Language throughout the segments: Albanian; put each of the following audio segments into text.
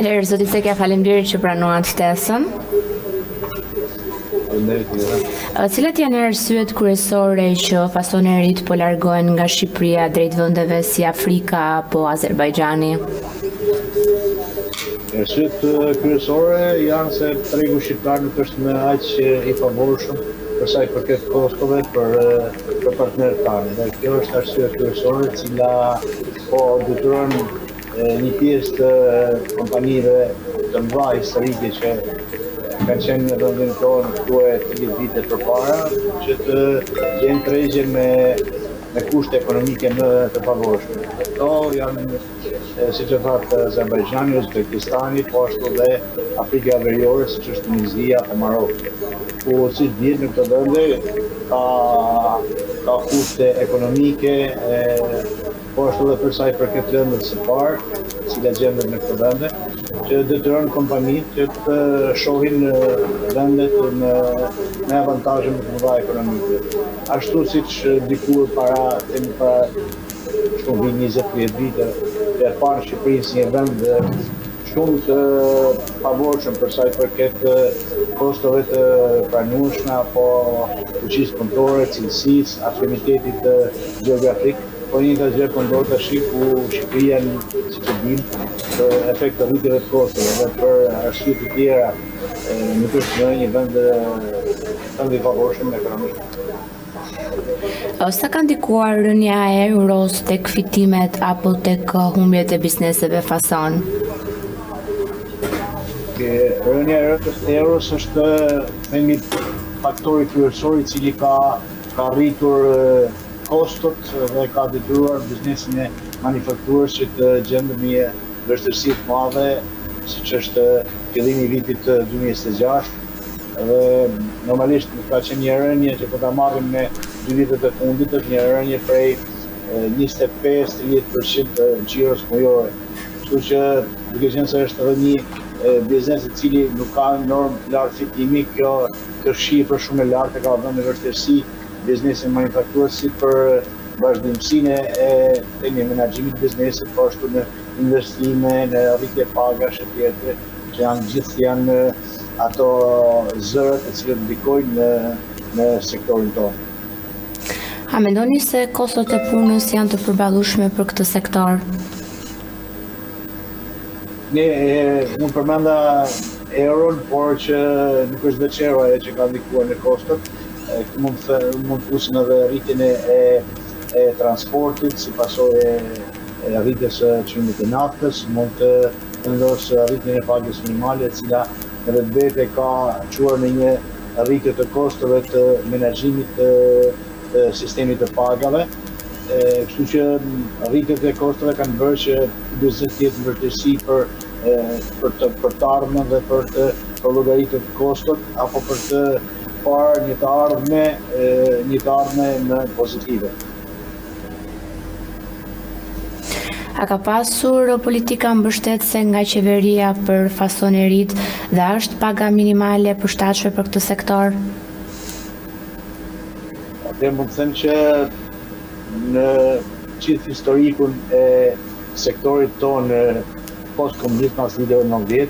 Atëherë, zotit Cekja, faleminderit që pranuat ftesën. Cilat janë arsyet kryesore që fasonerit po largohen nga Shqipëria drejt vendeve si Afrika apo Azerbajxhani? Arsyet kryesore janë se tregu shqiptar nuk është më aq i favorshëm për sa i përket kostove për partnerët tanë. Dhe kjo është arsye kryesore, e cila po detyron një pjesë të kompanive të mëdha historike që kanë qenë në vendin tonë këtu 30 vite përpara, që të gjejnë tregje me kushte ekonomike më të favorshme. Këto janë, siç e thatë, Azerbajxhani, Uzbekistani, po ashtu dhe Afrika e Veriore, siç është Tunizia apo Maroku. Ku siç dihet në këto vende ka kushte ekonomike, po ashtu dhe për sa i përket lëndës së parë, cilat gjendet në këto vende, që detyron kompanitë që të shohin vendet me avantazhe më të mëdha ekonomike. Ashtu siç dikur para shumë 20-30 vite, e parë Shqipërinë si një vend shumë të favorshëm për sa i përket kostove të pranueshme apo fuqisë punëtore, cilësisë, afinitetit gjeografik. Po një të gjë po ndodh tash ku Shqipëria, siç e dimë, për efekt të rritjeve të kostove dhe për arsye të tjera nuk është më një vend i favorshëm ekonomik. Sa ka ndikuar rënja e euros tek fitimet apo tek humbjet e bizneseve fason? Rënja e euros është themi faktori kryesor i cili ka rritur kostot dhe ka detyruar biznesin e manufakturës që të gjendet një vështirësi të madhe, siç është fillimi i vitit 2026. Dhe normalisht ka qenë një rënje që po ta marrim me 2 vitet e fundit, është një rënje prej 25-30% të xhiros mujore. Kështu që duke qenë se është edhe një biznes i cili nuk ka normë të lartë fitimi, kjo shifër shumë e lartë ka dhënë vështirësi biznesin manufakturës si për vazhdimsinë e menaxhimit të biznesit, po ashtu në investime, në rritje pagash e tjerë, që janë ato zërat e cilët ndikojnë në sektorin tonë. A mendoni se kostot e punës janë të përballueshme për këtë sektor? Unë përmenda euron, por që nuk është veç euro ajo që ka ndikuar në kostot. Këtu mund të fusim edhe rritjen e transportit, si pasojë e rritjes së çmimit të naftës, mund të vendosë rritjen e pagës minimale, e cila në vetvete ka çuar në një rritje të kostove të menaxhimit të sistemit të pagave. Kështu që rritjet e kostove kanë bërë që biznes të jetë vërtetësi për të ardhmen dhe për të llogaritur kostot apo për të parë një të ardhme në pozitive. A ka pasur politika mbështetëse nga qeveria për fasonerit dhe është paga minimale përshtatshme për këtë sektor? Atë mund të them që në gjithë historikun e sektorit tonë post-komunizëm pas viteve 90,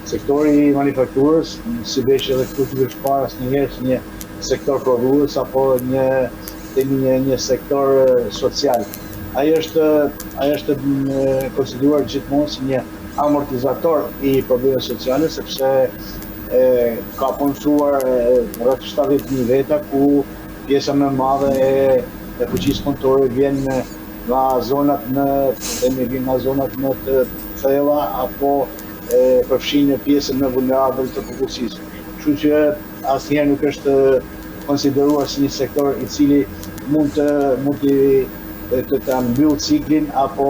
sektori i manufakturës, si veç edhe këtu të shpara asnjëherë si një sektor prodhues apo një sektor social. Ai është konsideruar gjithmonë si një amortizator i problemeve sociale, sepse ka punësuar rreth 70.000 veta, ku pjesa më e madhe e fuqisë punëtore vjen nga zonat më të thella apo përfshin në pjesën më vulnerabël të popullsisë. Kështu që asnjëherë nuk është konsideruar si një sektor i cili mund të mbyll ciklin apo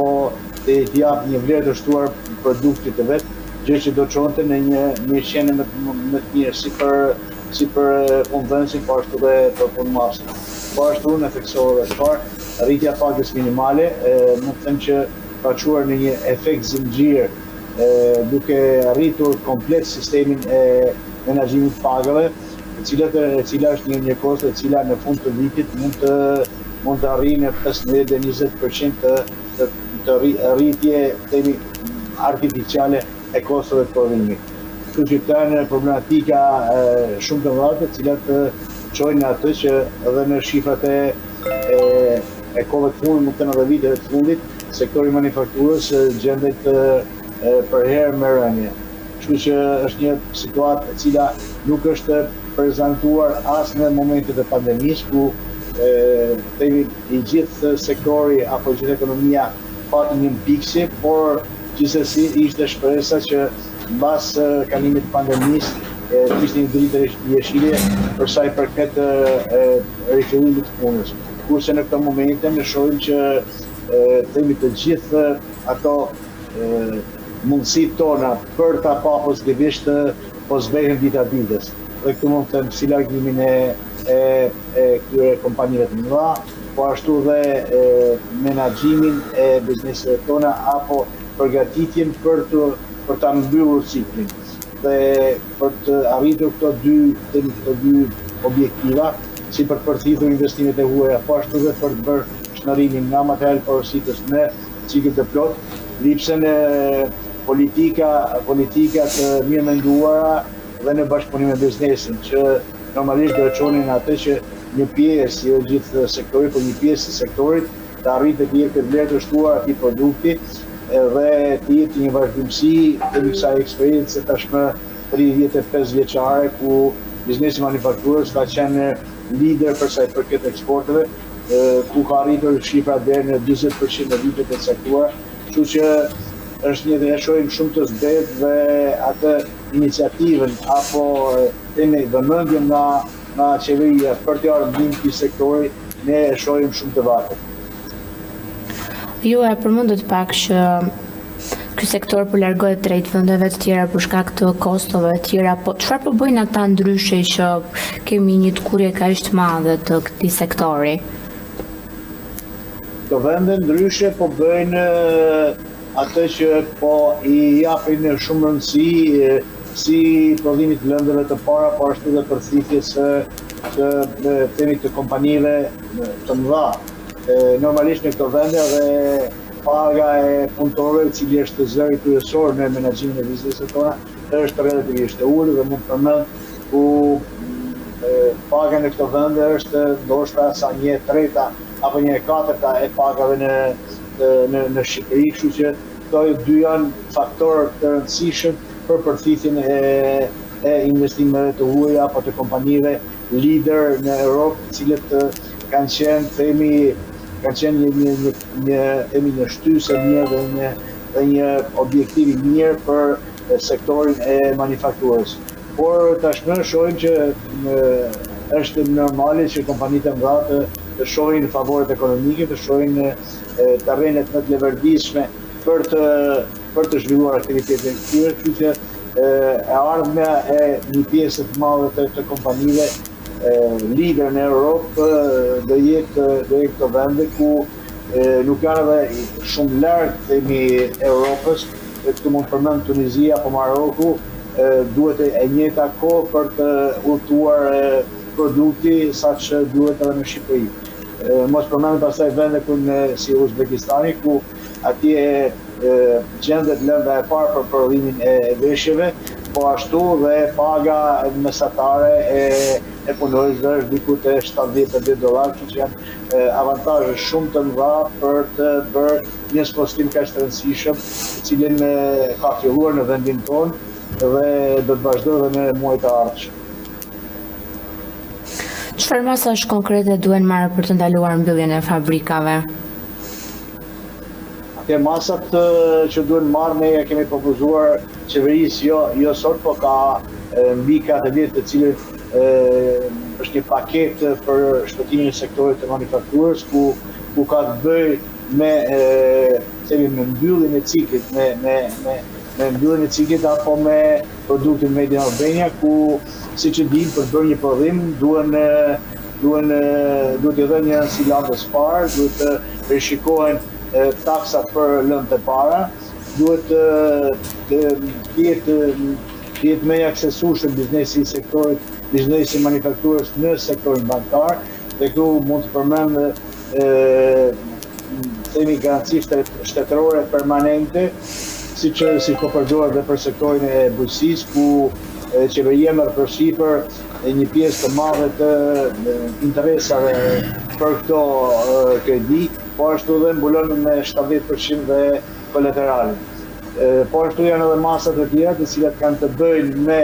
të jap një vlerë të shtuar produktit të vet, gjë që do të çonte në një qenie më të mirë si për punëdhënësin, po ashtu dhe për punëmarrësin. Po ashtu në theksore të parë, rritja pagës minimale, mund të them që ka çuar në një efekt zinxhir, duke rritur komplet sistemin e menaxhimit pagave, e cila është një kosto e cila në fund të vitit mund të arrijë në 15 deri 20% të rritje artificiale e kostove të prodhimit. Kështu që këto janë problematika shumë të mëdha, të cilat çojnë atë që edhe në shifrat e kohëve të fundit, mund të thënë edhe viteve të fundit, sektori manufakturës gjendet për herë me rënje. Kështu që është një situatë e cila nuk është prezantuar as në momentet e pandemisë, ku i gjithë sektori apo gjithë ekonomia pati një pikësi, por gjithsesi ishte shpresa që mbas kalimit të pandemisë kishte një dritë jeshile për sa i përket rifillimit të punës. Kurse në këto momente ne shohim që themi të gjithë ato mundësitë tona për ta pa pozitivisht po zbehen dita ditës. Dhe këtu mund të them si largimin e këtyre kompanive të mëdha, po ashtu dhe menaxhimin e bizneseve tona apo përgatitjen për ta mbyllur ciklin. Dhe për të arritur këto dy objektiva, si për të përfituar investimet e huaja, po ashtu dhe për të bërë shënërimin nga material porositës në cikël të plot, lipsen politika të mirë menduara dhe në bashkëpunim me biznesin, që normalisht do të çonin atë që një pjesë, jo gjithë sektori, por një pjesë e sektorit të arritë të jepë vlerë të shtuar atij produkti dhe të jetë një vazhdimsi të kësaj eksperiencë tashmë 35 vjeçare, ku biznesi manufakturës ka qenë lider për sa i përket eksporteve, ku ka arritur shifra deri në 40% në vitet e caktuara, kështu që është një dhe shohim shumë të zbet dhe atë iniciativën apo themi vëmendjen nga qeveria për të ardhur ndihmë këtij sektori, ne e shohim shumë të vërtetë. Ju e përmendët pak që ky sektor po largohet drejt vendeve të tjera për shkak të kostove të tjera, po çfarë po bëjnë ata ndryshe që kemi një tkurje kaq të madhe të këtij sektori? Këto vende ndryshe po bëjnë atë që po i japin shumë rëndësi si prodhimit të lëndëve të para, po ashtu dhe përthithjes të kompanive të mëdha. Normalisht në këto vende dhe paga e punëtorëve, i cili është zëri kryesor në menaxhimin e biznesit tona, është relativisht e ulur dhe mund të përmend ku paga në këto vende është ndoshta sa 1/3 apo 1/4 e pagave në Shqipëri, kështu që këto dy janë faktorë të rëndësishëm për përthithjen e investimeve të huaja apo të kompanive lider në Europë, të cilët kanë qenë një shtysë e mirë dhe një objektiv i mirë për sektorin e manufakturës. Por tashmë shohim që është normale që kompanitë e mëdha të shohin favoret ekonomike, të shohin terrenet më të leverdishme për të zhvilluar aktivitetin e tyre, kështu që e ardhmja e një pjesë të madhe të kompanive lider në Europë do jetë këto vende ku nuk janë edhe shumë larg themi Europës, këtu mund përmend Tunizia apo Maroku, duhet e njëjta kohë për të udhëtuar produkti saqë duhet edhe në Shqipëri. Mos përmend pastaj vende si Uzbekistani, ku atje gjendet lënda e parë për prodhimin e veshjeve, po ashtu dhe paga mesatare e punëtorëve është diku te $70 që janë avantazhe shumë të mëdha për të bërë një spostim kaq të rëndësishëm, i cili ka filluar në vendin tonë dhe do të vazhdojë edhe në muajt e ardhshëm. Çfarë masash konkrete duhen marrë për të ndaluar mbylljen e fabrikave? Te masat që duhen marrë ne ja kemi propozuar qeverisë jo sot, po ka mbi 40 të cilët është një paketë për shpëtimin e sektorit të manufakturës, ku ka të bëjë me mbylljen e ciklit, me mbylljen e ciklit apo me produktin Made in Albania, ku siç e dim për të bërë një prodhim duhet të dhënë një silandës parë, duhet të rishikohen taksat për lëndë të para, duhet të jetë me aksesueshëm biznesi i sektorit, biznesi manufakturës në sektorin bankar, dhe këtu mund të përmend themi garanci shtetërore permanente si po përdoret dhe për sektorin e bujqësisë, ku qeveria merr përshtypër një pjesë të madhe të interesave për këto kredi, po ashtu dhe mbulon me 70% dhe kolateralin. Po ashtu janë edhe masat e tjera të cilat kanë të bëjnë me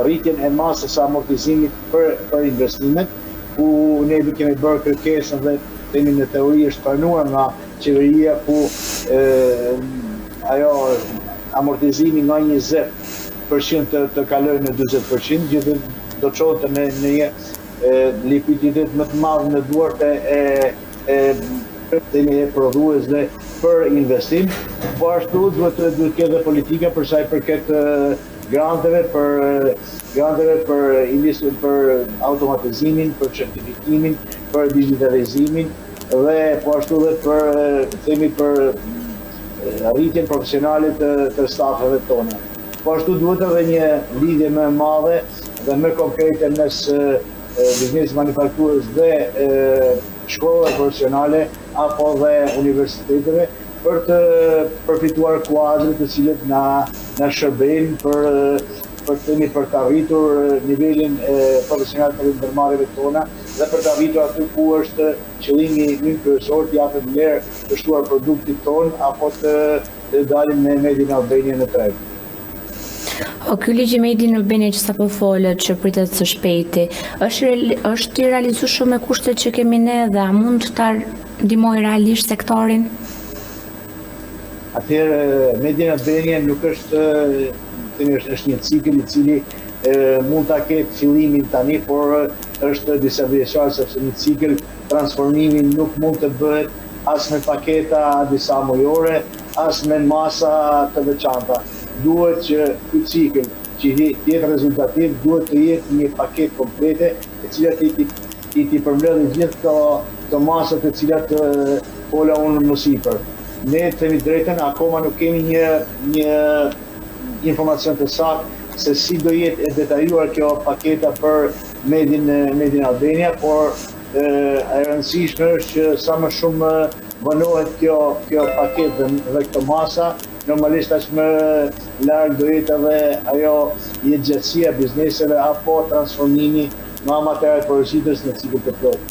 rritjen e masës së amortizimit për investimet, ku ne kemi bërë kërkesën dhe themi në teori është pranuar nga qeveria, ku ajo amortizimi nga 20% të kalojë në 40%, gjithë do të çohet në një likuiditet më të madh në duart e prodhuesve për investim, po ashtu duhet të ketë politika për sa i përket granteve për automatizimin, për certifikimin, për digitalizimin dhe po ashtu dhe për rritjen profesionale të stafeve tona. Po ashtu duhet edhe një lidhje më e madhe dhe më konkrete mes biznes manufakturës dhe shkollave profesionale apo dhe universiteteve për të përfituar kuadre të cilët na shërbejnë për të arritur nivelin profesional të ndërmarrjeve tona dhe për të arritur aty ku është qëllimi ynë kryesor të japim vlerë të shtuar produktit ton apo të dalim me Made in Albania në treg. Ky ligj i Made in Albania që sapo folët, që pritet së shpejti, është i realizueshëm me kushtet që kemi ne dhe a mund ta ndihmojë realisht sektorin? Atëherë Made in Albania nuk është një cikël i cili mund ta ketë fillimin tani, por është disa vjeçar, sepse një cikël transformimi nuk mund të bëhet as me paketa disa mujore, as me masa të veçanta. Duhet që ky cikël që jetë rezultativ duhet të jetë një paketë komplete, e cilat i përmbledhin gjithë këto masat të cilat fola unë më sipër. Ne themi drejtën, akoma nuk kemi një informacion të saktë se si do jetë e detajuar kjo paketa për Made in Albania, por e rëndësishme është që sa më shumë vënohet kjo paketë dhe këto masa, normalisht aq më larg do jetë edhe ajo jetëgjatësia e bizneseve apo transformimi nga material porozitës në cikël të plotë.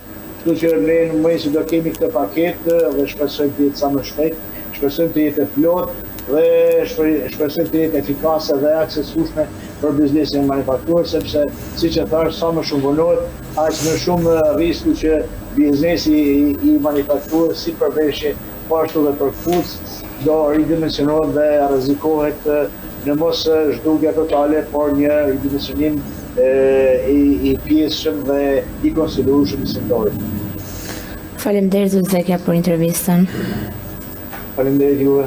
Kështu që ne në momentin që do kemi këtë paketë dhe shpresojmë të jetë sa më shpejt, shpresojmë të jetë plot dhe shpresojmë të jetë efikase dhe aksesueshme për biznesin e manufakturës, sepse siç e thash, sa më shumë vonohet, aq më shumë risku që biznesi i manufakturës si përveshje, po ashtu dhe për kputuc do ridimensionohet dhe rrezikohet në mos zhdukje totale, por një ridimensionim i pjesshëm dhe i konsolidueshëm i sektorit. Faleminderit Zotëzekja për intervistën. Faleminderit juve.